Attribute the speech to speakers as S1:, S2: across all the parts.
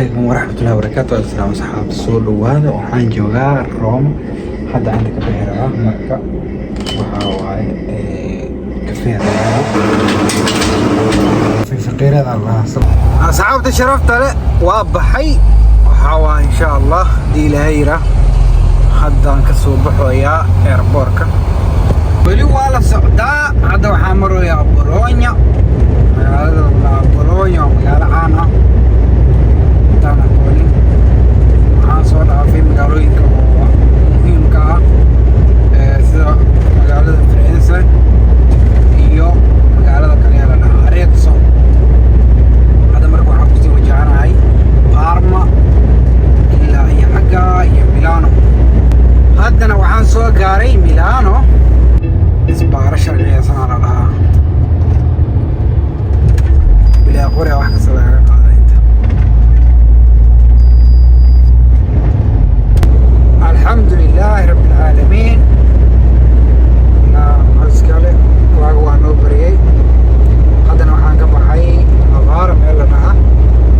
S1: عليكم ورحمة الله وبركاته. السلام أصحاب السول وهذا وحان جوغا روما حتى عندك بحيرة مكة وحاواي كافيه في فقيرة الله أصحاب تشرفت له وابحي وحاواي إن شاء الله دي لهيرة حتى انكسو بحويا إيربوركا ولي والا سعداء هذا وحامرو يا بولونيا مقالة بولونيا ومقالة عانا تانا كولي waxaan soo dhaafay magaalooyinka oo muhiimka ah sida magaalada Firenze iyo magaalada kale ee la dhaho Arezzo. Hadda marka waxaan kusii wajahanahay Parma ilaa iyo xagga iyo Milano. Haddana waxaan soo gaaray Milano isbaara sharciyeysan la dhahaa bilaa qori wax kasta laga qaaday. الحمد لله رب العالمين. لا اسكالي واغوا نو بريي هادنا waxaan ka baxay Novara meel la dhaha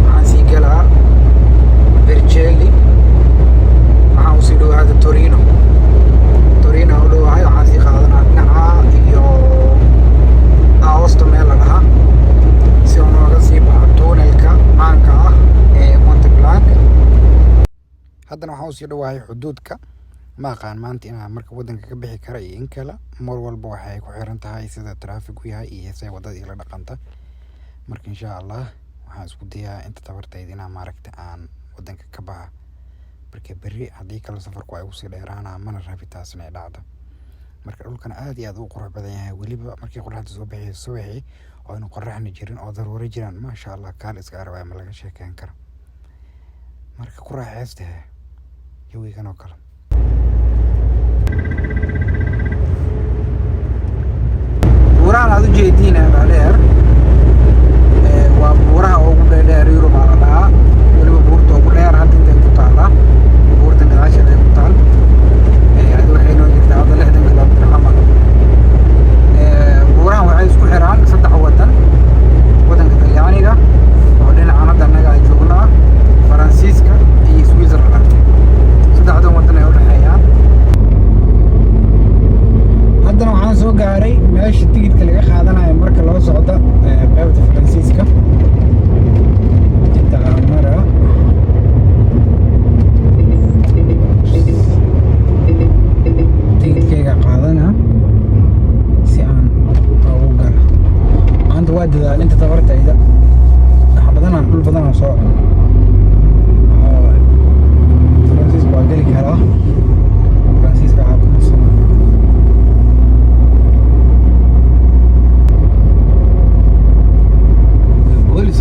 S1: waxaan sii galaa Vercelli waxaan u sii dhawaada Torino u dhawahay waxaan sii qaadanaa dhinaca iyo Aosta meel la dhaha si uu nooga sii baxo tunnelka maanka ah ee Monte Blanc. haddana waxaan usii dhawahay xuduudka ma aqaan maanta inaan marka wadanka ka bixi kara iyo in kale mar walba waxay ku xiran tahay sida traffic u yahay iyo sida wadada ila dhaqanta. marka insha Allah waxaan isku dayaa inta tabartayda inaan maaragta aan wadanka ka baxa marka berri haddii kale safarku ay usii dheeraanaa mana rabi taasna ay dhacdo. marka dhulkan aad iyo aad u qurux badan yahay weliba markii qorraxda soo baxay subaxii oo aynu qorraxna jirin oo daruuro jiraan maasha Allah kaal iska arwaa ma laga sheekeyn karo. marka ku raaxaysta يوي كانوا كلام وران هذا جيدين عليه وبورها أو بدير يروح على لها ولو بورت أو بدير هذا اللي بتطلع بورت اللي عايش اللي بتطلع هذا الحين وجد هذا اللي هذا كلام الحمل بورها وعايز كل حيران صدق وطن كتالياني كا وبعدين أنا ده أنا قاعد شغلنا فرانسيسكا هي سويسرلاند saddexdan wadan ay u dhaxeeyaan. haddana waxaan soo gaaray meesha tigidhka laga qaadanayo marka loo socdo qaybta Faransiiska inta mara tigidhkayga qaadana si aan ugu galo. maanta waa dadaal inta tabartayda dhul badanaan soo wadeli karaa Faransiiska caabuqayso boolis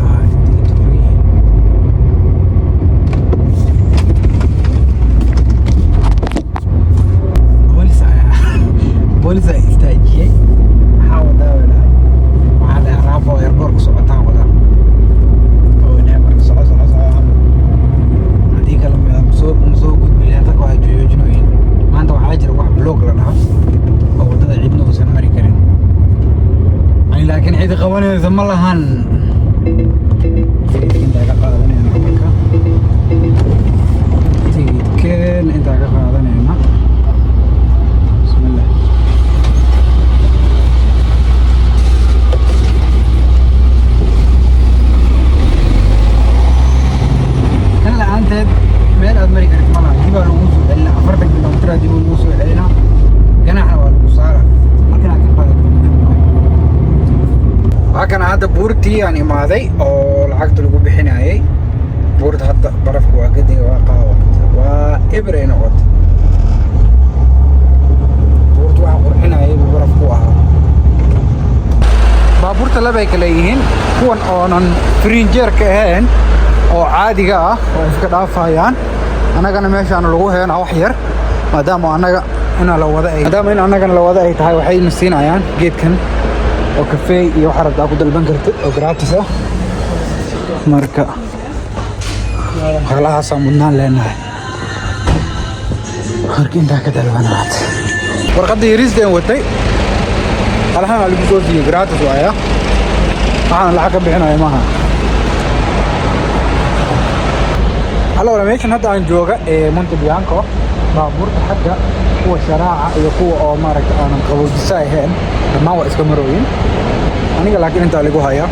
S1: boolis ay istaajiyay waxaa wadaa walaal waxaa la raafo airport socotaan wadaa oo inay marka soco haddii kale soo gudbay dadka waa joojinayeen. maanta waxaa jira wax blog la dhaho oo wadada cidna uusan mari karin laakiin cid qabanaysa ma lahan. intaa ka qaadanayna marka tigidhkeen intaa ka qaadanayna bismillah. kan la'aanteed meel aad mari kartid malaha dib baa lagu soo celinaa 40 kilomitir dib lagu soo celinaa ganaaxna waa lagu saaraa markana ka qaadato. waxaan hadda buurtii aan imaaday oo lacagta lagu bixinayay buurta hadda barafku waa gadiga waa qaawatay waa ibray noqotay buurta waxaa qurxinayay barafku ahaa. baabuurta laba ay kala yihiin kuwan oonan frinjeerka ahayn oo caadiga ah oo iska dhaafayaan annagana meeshaan lagu heena wax yar maadaama annaga in annagana la wada ay tahay waxay siinayaan geedkan oo kafee iyo wax rabtaa ku dalban kartid oo gratis ah. marka waxyaalahaasaan mudnaan leenahay marka intaa ka dalbanaad warqadda yariisdeen watay alahaan lagu soo siiyey gratis waaya waxaan lacag ka bixinayo maaha. allora meeshan hadda aan jooga Monte Bianco baabuurta xagga kuwa sharaaca iyo kuwa oo maaragtay aanan qaboojisa ahayn dhammaan waa iska marooyin aniga laakiin intaa lagu hayaa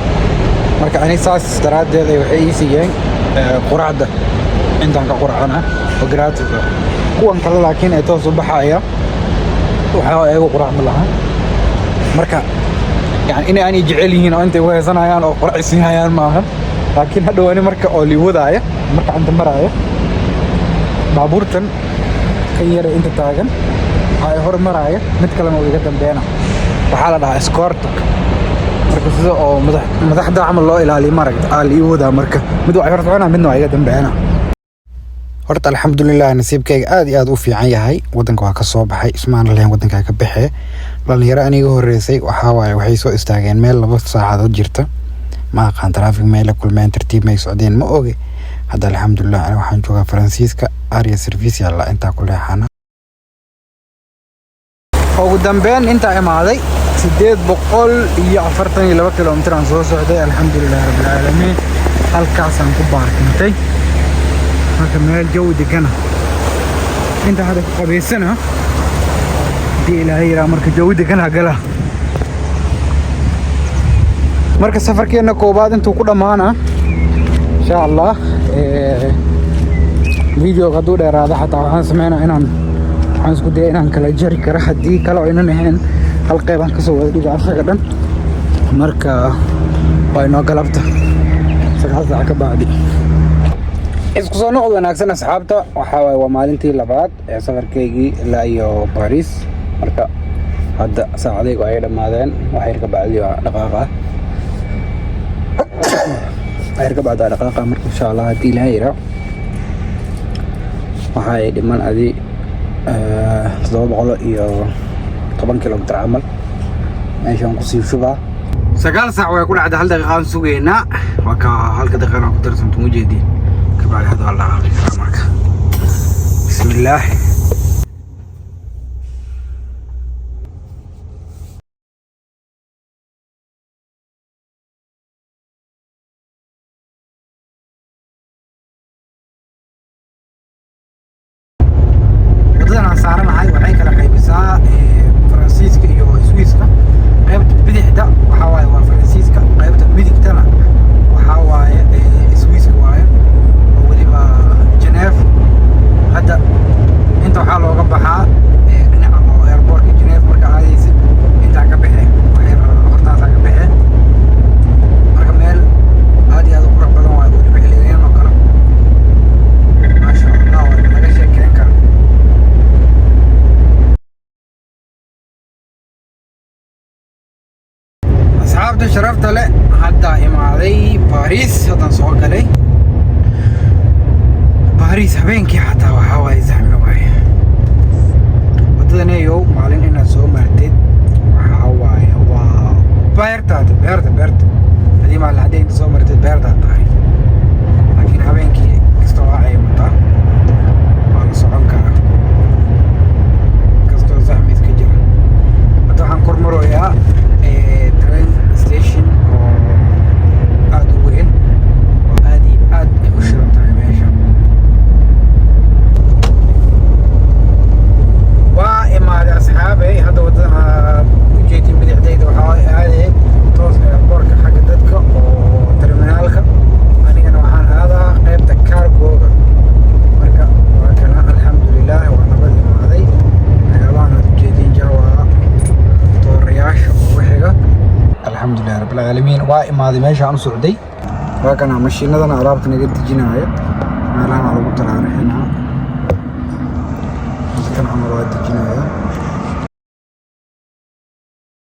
S1: marka ani saas daraadeed ay waxay ii siiyeen quraacda intaan ka quracana oo gratis ah kuwan kale laakiin ay toos u baxaya waxaa ayagu quraac ma laha marka yani in aanay jecel yihiin oo intay u heesanayaan oo quraac siinayaan maahan laakiin hadhow ani marka oo liwadaaya marka anta maraayo baabuurtan kan yara inta taagan ay hor maraayo mid kalena uu iga dambeena waxaa la dhahaa escorto marka sida oo madaxda camal loo ilaaliyo maaragta aa liiwadaa marka mid waa hor soconaa midna waa iga dambeena horta alxamdulilah nasiibkayga aad iyo aad u fiican yahay wadanka waa ka soo baxay ismaan lahayn wadanka ka baxee dhalinyaro aniga horeysay waxaa waaye waxay soo istaageen meel 2 saacadood jirta ma aqaan traffic meel kulmeen tartiib may socdeen ma oge hadda alxamdulilah aniga waxaan joogaa Faransiiska area service yalla inta ku leexana ugu dambeyn inta imaaday 842 kilomitir aan soo socday alxamdulilah rabbil caalamiin halkaasaan ku baarkintay marka meel jawi degana inta hada ku qabeysana dii ilaahay raa marka jawi degana gala marka safarkeena koobaad intuu ku dhamaana insha Allah video qadu dheeraada xataa waxaan sameynaa inaan waxaan isku dayay inaan kala jari karo hadii kale oo inaan ahayn hal qayb aan ka soo wada dhigo asaga dhan marka waa inoo galabta 9 saac ka bacdi isku soo noqdo wanaagsan asxaabta waxa waa maalintii labaad ee safarkaygii ilaa iyo Paris marka hadda saacadaygu ay dhamaadeen waxay ka bacdi dhaqaaqa marka insha Allah hadii la yiraahdo waxay dhiman adi 710 kilomitir camal meeshaan ku sii shubaa 9 saac way ku dhacday hal daqiiqo aan sugeynaa waa ka halka daqiiqo ku darsanto mujeedin ka bacdi hada Allah marka bismillah saaranahay waxay kala qaybisaa Faransiiska iyo Swiiska qaybta bidixda waxa waaye waa Faransiiska qaybta midigtana waxa waaye Swiiska waaye oo waliba Geneva hadda inta waxa looga baxaa dhinaca oo airportka Geneva marka aadaysid inta ka baxay waxay hortaas ka baxay marka meel aad iyo aad u qurux badan waaye waliba xilligan oo kale masha Allah waa laga sheekeyn karaa asxaabta sharafta leh hadda imaaday Paris hadan soo galay Paris habeenkii xataa waxa way zaxmad way wadanayo maalin inaad soo martid waxa way waa beerta hadii ma la hadeen soo martid beerta tahay laakiin habeenkii kastoo ay mutaa waa la socon karaa kastoo zaxmad ka jira hadda waxaan kormarayaa train station oo aad u weyn oo aad u shidan tahay meesha waa imaade asxaabay hadda wadada ujeedin bidixdayda waxaa aaday toos airportka xagga dadka oo terminaalka anigana waxaan aadaa qaybta cargoga marka waa kana alxamdulilah waa nabad imaaday waxyaabahan aad ujeedin jira waa doorayaasha oo wixiga alxamdulilah rabbil caalamiin waa imaaday meeshaan u socday waa kana mashiinadana alaabta naga dejinaya meelahan lagu taraarixinaa dadkan camal waa dejinaya